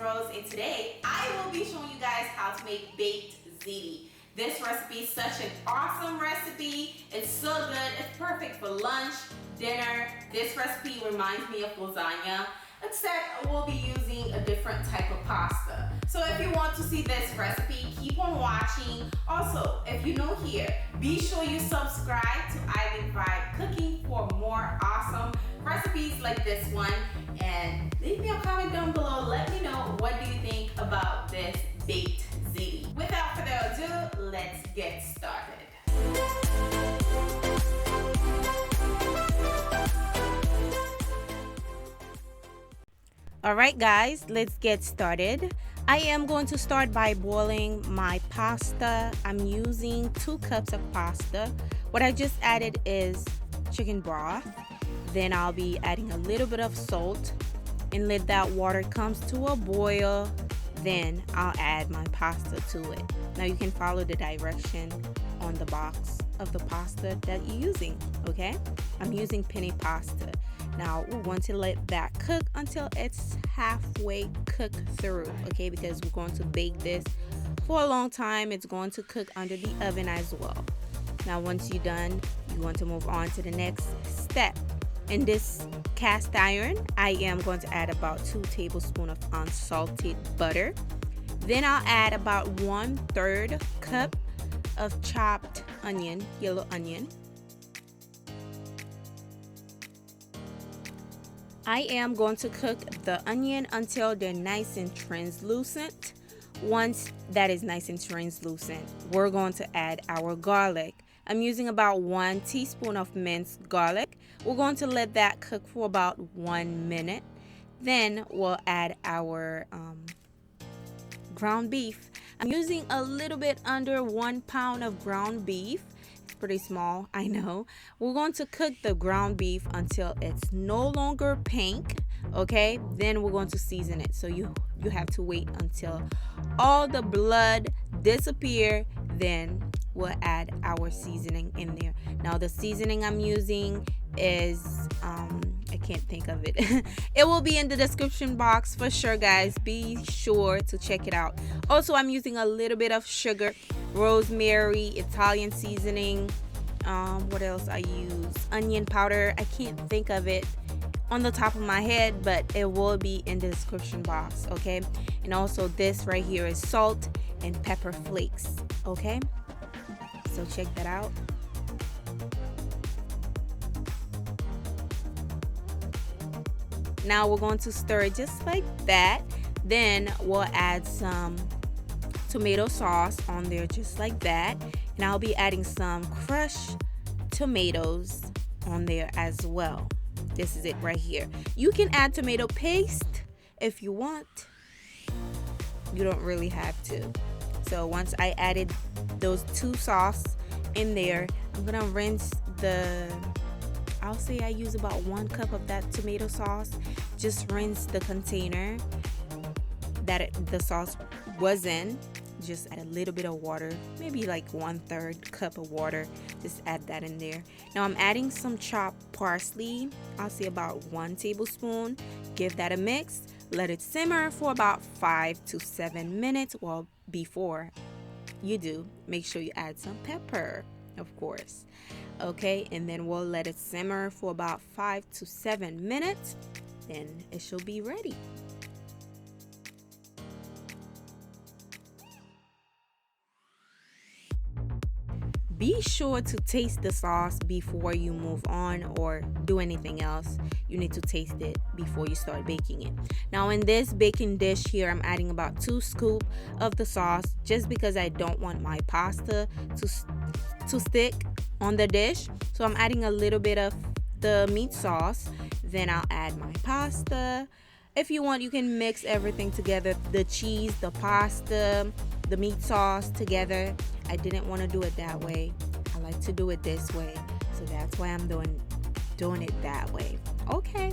Rose, and today I will be showing you guys how to make baked ziti. This recipe is such an awesome recipe. It's so good. It's perfect for lunch, dinner. This recipe reminds me of lasagna, except we'll be using a different type of pasta. So if you want to see this recipe, keep on watching. Also, if you're new here, be sure you subscribe to Ivy Vibe Cooking for more awesome recipes like this one. And leave me a comment down below. Let me know, what do you think about this baked ziti? Without further ado, let's get started. Alright guys, let's get started. I am going to start by boiling my pasta. I'm using 2 cups of pasta. What I just added is chicken broth. Then I'll be adding a little bit of salt and let that water comes to a boil. Then I'll add my pasta to it. Now you can follow the direction on the box of the pasta that you're using, okay? I'm using penne pasta. Now we want to let that cook until it's halfway cooked through, okay? Because we're going to bake this for a long time. It's going to cook under the oven as well. Now once you're done, you want to move on to the next step. In this cast iron, I am going to add about 2 tablespoons of unsalted butter. Then I'll add about 1/3 cup of chopped onion, yellow onion. I am going to cook the onion until they're nice and translucent. Once that is nice and translucent, we're going to add our garlic. I'm using about 1 teaspoon of minced garlic. We're going to let that cook for about 1 minute. Then we'll add our ground beef. I'm using a little bit under 1 pound of ground beef. It's pretty small, I know. We're going to cook the ground beef until it's no longer pink, okay? Then we're going to season it. So you have to wait until all the blood disappear. Then we'll add our seasoning in there. Now the seasoning I'm using is I can't think of it. It will be in the description box for sure, guys. Be sure to check it out. Also, I'm using a little bit of sugar, rosemary, Italian seasoning. What else I use? Onion powder. I can't think of it on the top of my head, but it will be in the description box, okay? And also this right here is salt and pepper flakes, okay? So check that out. Now we're going to stir it just like that. Then we'll add some tomato sauce on there just like that. And I'll be adding some crushed tomatoes on there as well. This is it right here. You can add tomato paste if you want. You don't really have to. So once I added those 2 sauce in there, I'm gonna rinse I'll say I use about 1 cup of that tomato sauce. Just rinse the container that the sauce was in. Just add a little bit of water, maybe like 1/3 cup of water. Just add that in there. Now I'm adding some chopped parsley. I'll say about 1 tablespoon. Give that a mix. Let it simmer for about 5 to 7 minutes. Well, before you do, make sure you add some pepper, of course. Okay, and then we'll let it simmer for about 5 to 7 minutes. Then it should be ready. Be sure to taste the sauce before you move on or do anything else. You need to taste it before you start baking it. Now in this baking dish here, I'm adding about 2 scoops of the sauce just because I don't want my pasta to stick on the dish. So I'm adding a little bit of the meat sauce. Then I'll add my pasta. If you want, you can mix everything together. The cheese, the pasta, the meat sauce together. I didn't want to do it that way. I like to do it this way. So that's why I'm doing it that way. Okay.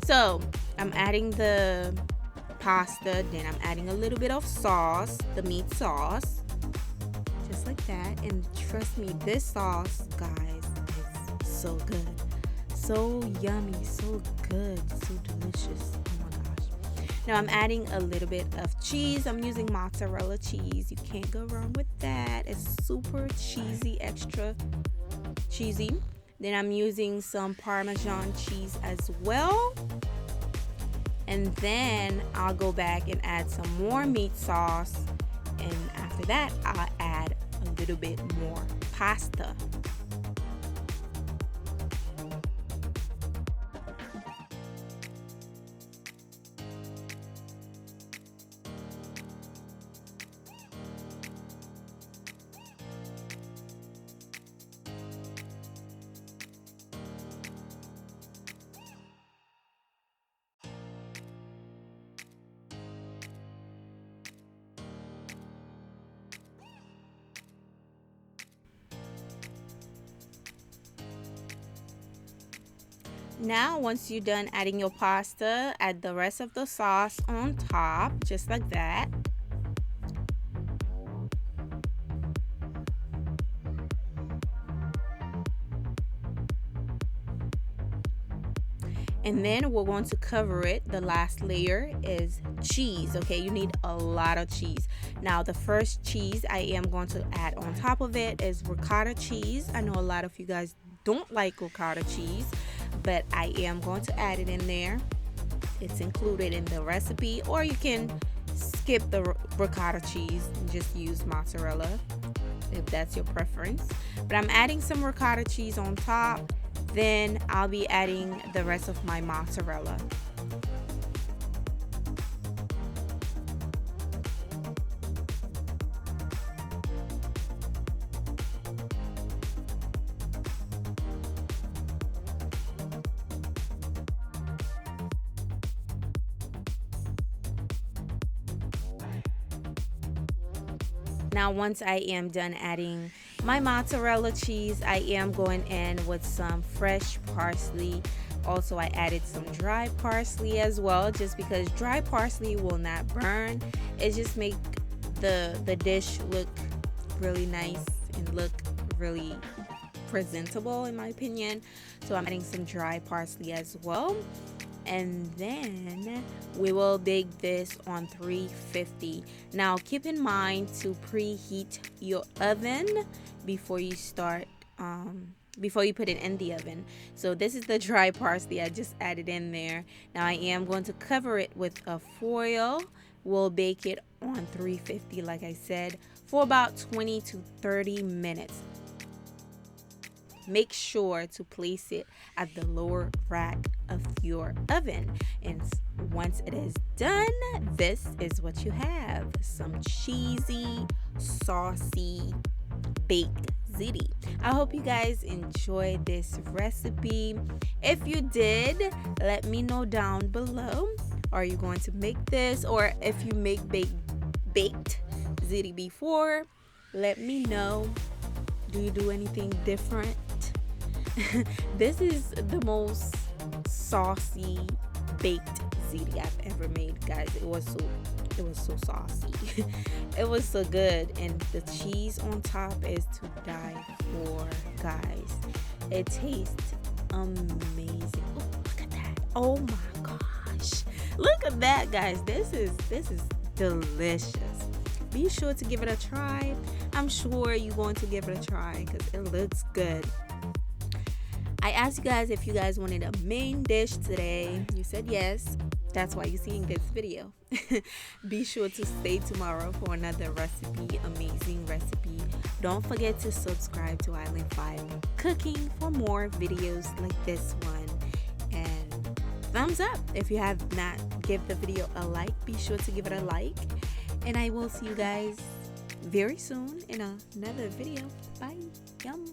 So I'm adding the pasta. Then I'm adding a little bit of sauce, the meat sauce. Just like that. And trust me, this sauce, guys, is so good. So yummy, so good, so delicious. Oh my gosh. Now I'm adding a little bit of cheese. I'm using mozzarella cheese. You can't go wrong with that. It's super cheesy, extra cheesy. Then I'm using some Parmesan cheese as well. And then I'll go back and add some more meat sauce. And after that, I'll add a little bit more pasta. Now, once you're done adding your pasta, add the rest of the sauce on top, just like that. And then we're going to cover it. The last layer is cheese. Okay, you need a lot of cheese. Now, the first cheese I am going to add on top of it is ricotta cheese. I know a lot of you guys don't like ricotta cheese, but I am going to add it in there. It's included in the recipe, or you can skip the ricotta cheese and just use mozzarella if that's your preference. But I'm adding some ricotta cheese on top. Then I'll be adding the rest of my mozzarella. Now, once I am done adding my mozzarella cheese, I am going in with some fresh parsley. Also, I added some dry parsley as well, just because dry parsley will not burn. It just makes the dish look really nice and look really presentable, in my opinion. So I'm adding some dry parsley as well. And then we will bake this on 350. Now keep in mind to preheat your oven before you start before you put it in the oven. So this is the dry parsley I just added in there. Now I am going to cover it with a foil. We'll bake it on 350, like I said, for about 20 to 30 minutes. Make sure to place it at the lower rack of your oven. And once it is done, this is what you have. Some cheesy, saucy baked ziti. I hope you guys enjoyed this recipe. If you did, let me know down below. Are you going to make this? Or if you make baked ziti before, let me know. Do you do anything different? This is the most saucy baked ziti I've ever made, guys. It was so saucy. It was so good, and the cheese on top is to die for, guys. It tastes amazing. Oh, look at that. Oh my gosh. Look at that, guys. This is delicious. Be sure to give it a try. I'm sure you're going to give it a try because it looks good. I asked you guys if you guys wanted a main dish today. You said yes. That's why you're seeing this video. Be sure to stay tomorrow for another recipe, amazing recipe. Don't forget to subscribe to Island 5 Cooking for more videos like this one. And thumbs up if you have not give the video a like. Be sure to give it a like. And I will see you guys very soon in another video. Bye. Yum.